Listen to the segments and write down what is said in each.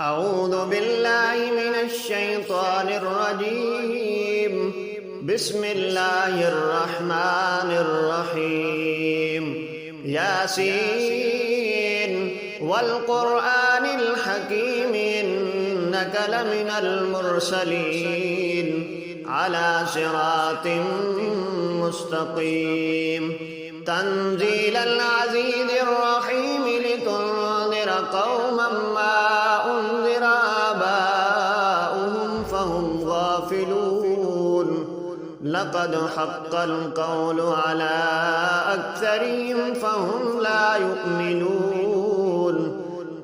أعوذ بالله من الشيطان الرجيم. بسم الله الرحمن الرحيم. ياسين والقرآن الحكيم إنك لمن المرسلين على صراط مستقيم. تنزيل العزيز الرحيم لتنذر قوما ما أنذر آباؤهم فهم غافلون. لقد حق القول على أكثرهم فهم لا يؤمنون.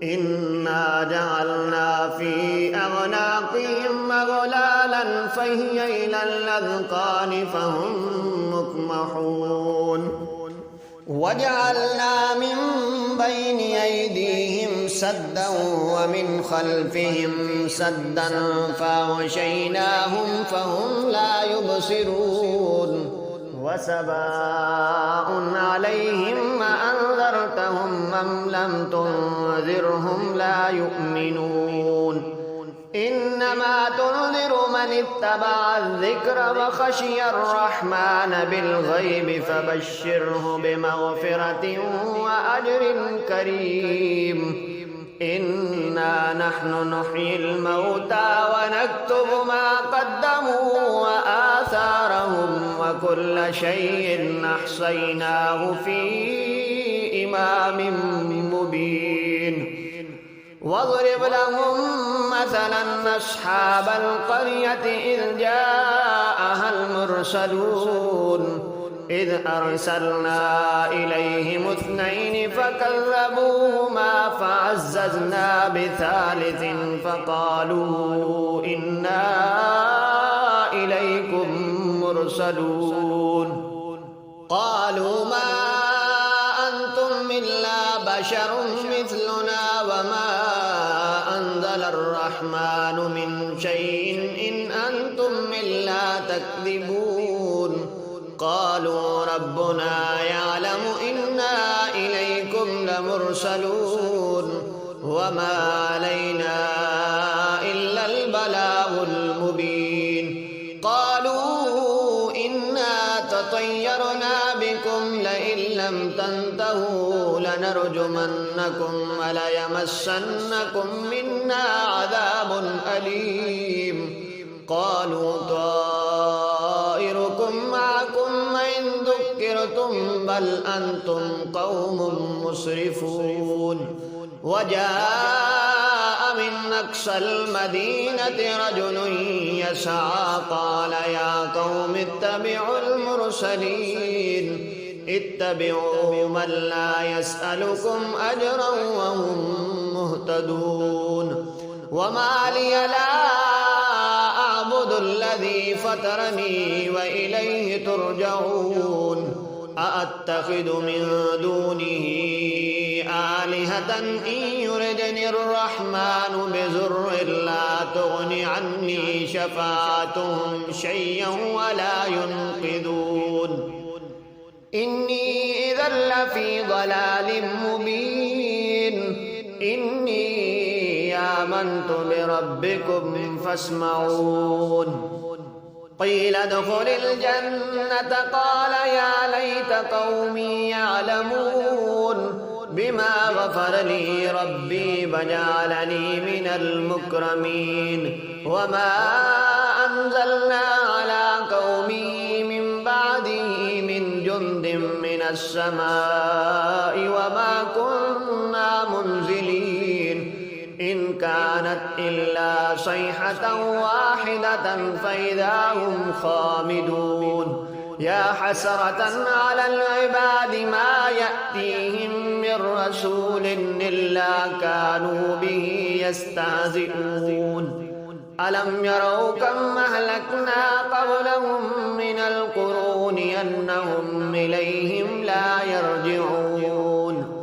إنا جعلنا في أعناقهم أغلالا فهي إلى الأذقان فهم مقمحون. وجعلنا من بين أيديهم سدا ومن خلفهم سدا فأغشيناهم فهم لا يبصرون. وسواء عليهم أأنذرتهم أم لم تنذرهم لا يؤمنون. إنما تنذر من اتبع الذكر وخشي الرحمن بالغيب فبشره بمغفرة وأجر كريم. إنا نحن نحيي الموتى ونكتب ما قدموا وآثارهم وكل شيء أحصيناه في إمام مبين. واضرب لهم مثلا أصحاب القرية إذ جاءها المرسلون إذ أرسلنا إليهم اثنين فكذبوهما فعززنا بثالث فقالوا إنا إليكم مرسلون. قالوا ما أنتم إلا بشر مثلنا وما أنزل الرحمن من شيء إن أنتم إلا تكذبون. قالوا ربنا يعلم إنا إليكم لمرسلون وما علينا إلا البلاغ المبين. قالوا إنا تطيرنا بكم لئن لم تنتهوا لنرجمنكم وليمسنكم منا عذاب أليم. قالوا طائركم معكم وإن ذكرتم بل أنتم قوم مسرفون. وجاء من أقصى المدينة رجل يسعى قال يا قوم اتبعوا المرسلين اتبعوا من لا يسألكم أجرا وهم مهتدون. وما لي لا أعبد الذي فطرني وإليه ترجعون. أأتخذ من دونه آلهة إن يردني الرحمن بضر لا تغن عني شفاعتهم شيئا ولا ينقذون. إني إذا لفي ضلال مبين. إني آمنت بربكم فاسمعون. قيل ادخل الجنة قال يا ليت قومي يعلمون بما غفر لي ربي وجعلني من المكرمين. وما أنزلنا على قومه من بعده من جند من السماء وما كنا منزلين. إن كانت إلا صيحة واحدة فإذا هم خامدون. يا حسرة على العباد ما يأتيهم من رسول إلا كانوا به يستهزئون. ألم يروا كم أهلكنا قبلهم من القرون أنهم إليهم لا يرجعون.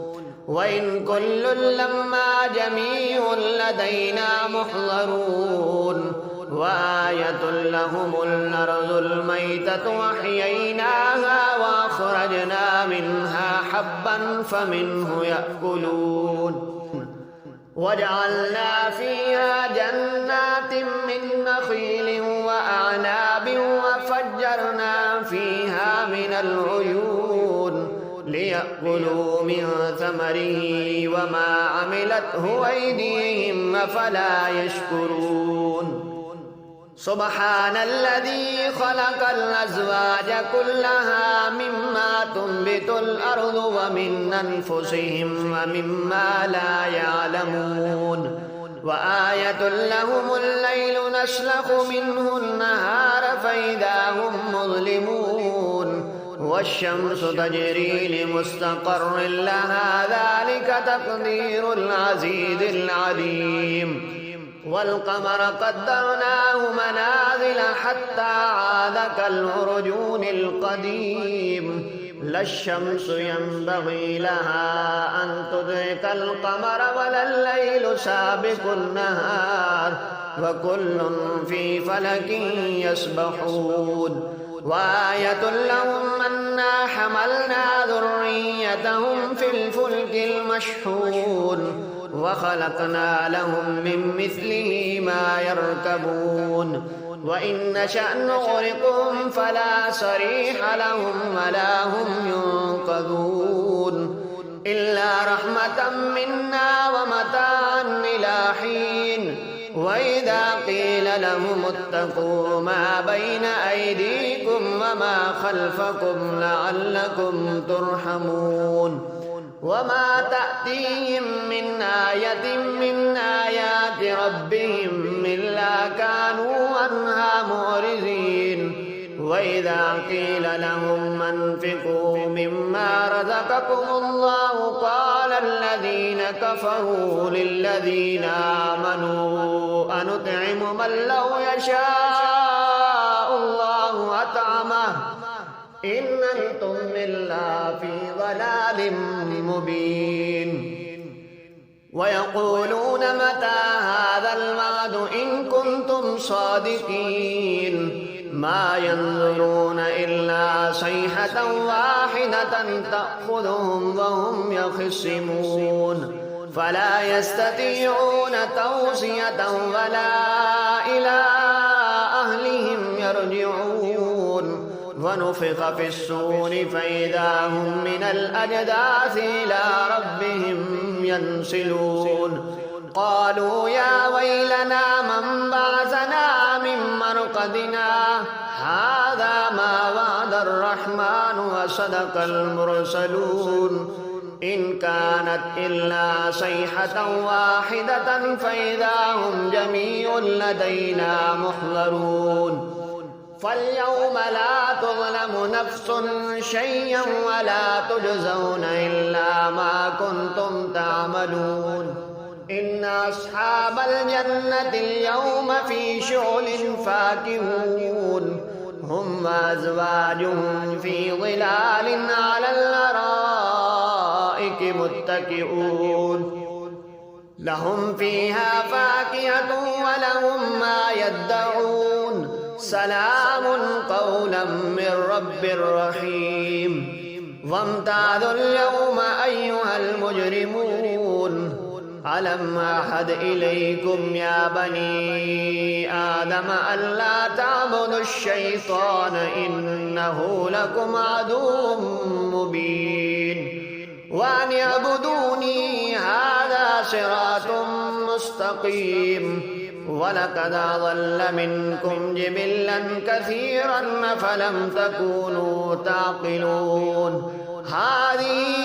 وإن كل لما جميع لدينا محضرون. وآية لهم الأرض الميتة أحييناها وأخرجنا منها حبا فمنه يأكلون. وجعلنا فيها جنات من نخيل وأعناب وفجرنا فيها من العيون ليأكلوا من ثمره وما عملته أيديهم أفلا يشكرون سبحان الذي خلق الأزواج كلها مما تنبت الأرض ومن أنفسهم ومما لا يعلمون وآية لهم الليل نسلخ منه النهار فإذا هم مظلمون والشمس تجري لمستقر لها ذلك تقدير العزيز العليم والقمر قدرناه منازل حتى عاد كالعرجون القديم لا الشمس ينبغي لها أن تدرك القمر ولا الليل سابق النهار وكل في فلك يسبحون وآية لهم أنا حملنا ذريتهم في الفلك المشحون وخلقنا لهم من مثله ما يركبون وإن نشأ نغرقهم فلا صريخ لهم ولا هم ينقذون إلا رحمة منا ومتاعا إلى حين وإذا قيل لهم اتقوا ما بين أيديكم وما خلفكم لعلكم ترحمون وما تأتيهم من آية من آيات ربهم إلا كانوا عنها معرضين وإذا قيل لهم انفقوا مما رزقكم الله قال الذين كفروا للذين آمنوا أنطعم من لو يشاء الله أطعمه إن أنتم إلا في ضلال مبين ويقولون متى هذا الوعد إن كنتم صادقين ما ينظرون إلا صيحة واحدة تأخذهم وهم يخصمون فلا يستطيعون توصية ولا إلى أهلهم يرجعون ونفخ في الصور فإذا هم من الأجداث إلى ربهم ينسلون قالوا يا ويلنا من بعثنا من مرقدنا هذا ما وعد الرحمن وصدق المرسلون إن كانت إلا صيحة واحدة فإذا هم جميع لدينا محضرون فاليوم لا تظلم نفس شيئا ولا تجزون إلا ما كنتم تعملون إن أصحاب الجنة اليوم في شغل فاكهون هم وأزواجهم في ظلال على الأرائك متكئون لهم فيها فاكهة ولهم ما يدعون سلام قولا من رب رحيم وامتازوا اليوم أيها المجرمون ألم أعهد إليكم يا بني آدم ألا تعبدوا الشيطان إنه لكم عدو مبين وأن اعبدوني هذا صراط مستقيم ولقد أضل منكم جبلا كثيرا فلم تكونوا تعقلون هذه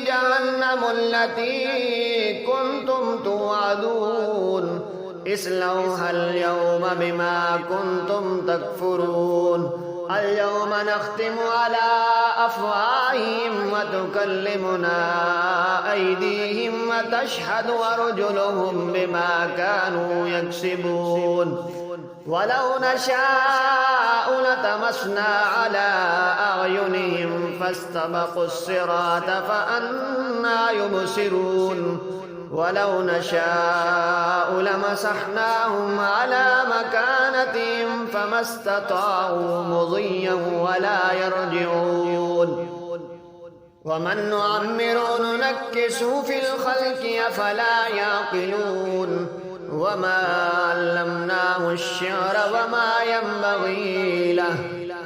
جهنم التي كنتم توعدون اصلوها اليوم بما كنتم تكفرون اليوم نختم على أفواههم وتكلمنا أيديهم وتشهد أرجلهم بما كانوا يكسبون ولو نشاء لطمسنا على أعينهم فاستبقوا الصراط فأنى يبصرون ولو نشاء لمسحناهم على مكانتهم فما استطاعوا مضيا ولا يرجعون ومن نعمر ننكسه في الخلق أفلا يعقلون وما علمناه الشعر وما ينبغي له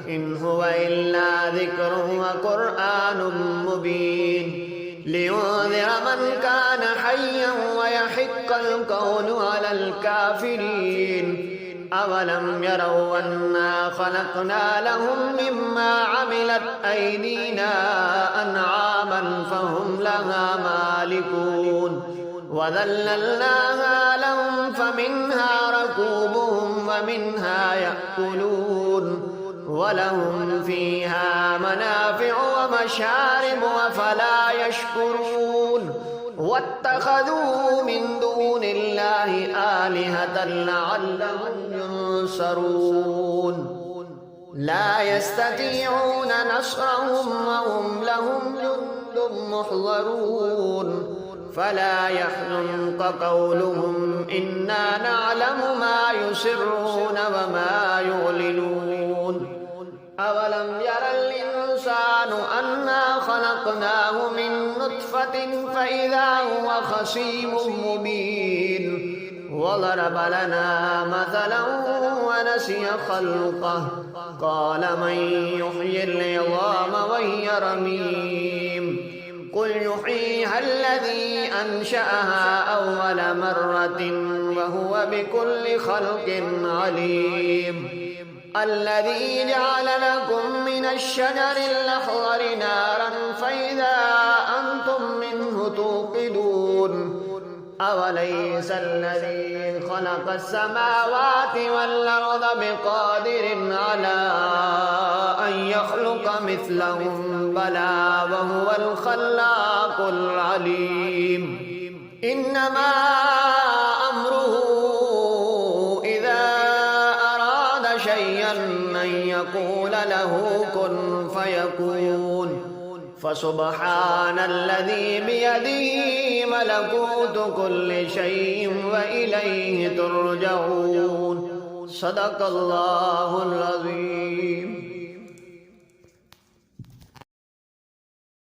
إن هو إلا ذكر وقرآن مبين لينذر من كان حيا ويحق القول على الكافرين أولم يروا أنا خلقنا لهم مما عملت أيدينا أنعاما فهم لها مالكون وذللناها لهم فمنها ركوبهم ومنها يأكلون ولهم فيها منافع ومشارب أفلا يشكرون واتخذوا من دون الله آلهة لعلهم ينصرون لا يستطيعون نصرهم وهم لهم جند محضرون فلا يحزنك قولهم إنا نعلم ما يسرون وما يعلنون أولم ير الإنسان أنا خلقناه من نطفة فإذا هو خصيم مبين وضرب لنا مثلا ونسي خلقه قال من يحيي العظام وهي رميم قل يحييها الذي أنشأها أول مرة وهو بكل خلق عليم الذي جعل لكم من الشجر الأخضر نارا فإذا أنتم منه توقدون أوليس الذي خلق السماوات والأرض بقادر على أن يخلق مثلهم بلى وهو الخلاق العليم إنما أمره إذا أراد شيئا أن يقول له كن فيكون فسبحان الذي بيده ملكوت كل شيء وإليه ترجعون صدق الله العظيم.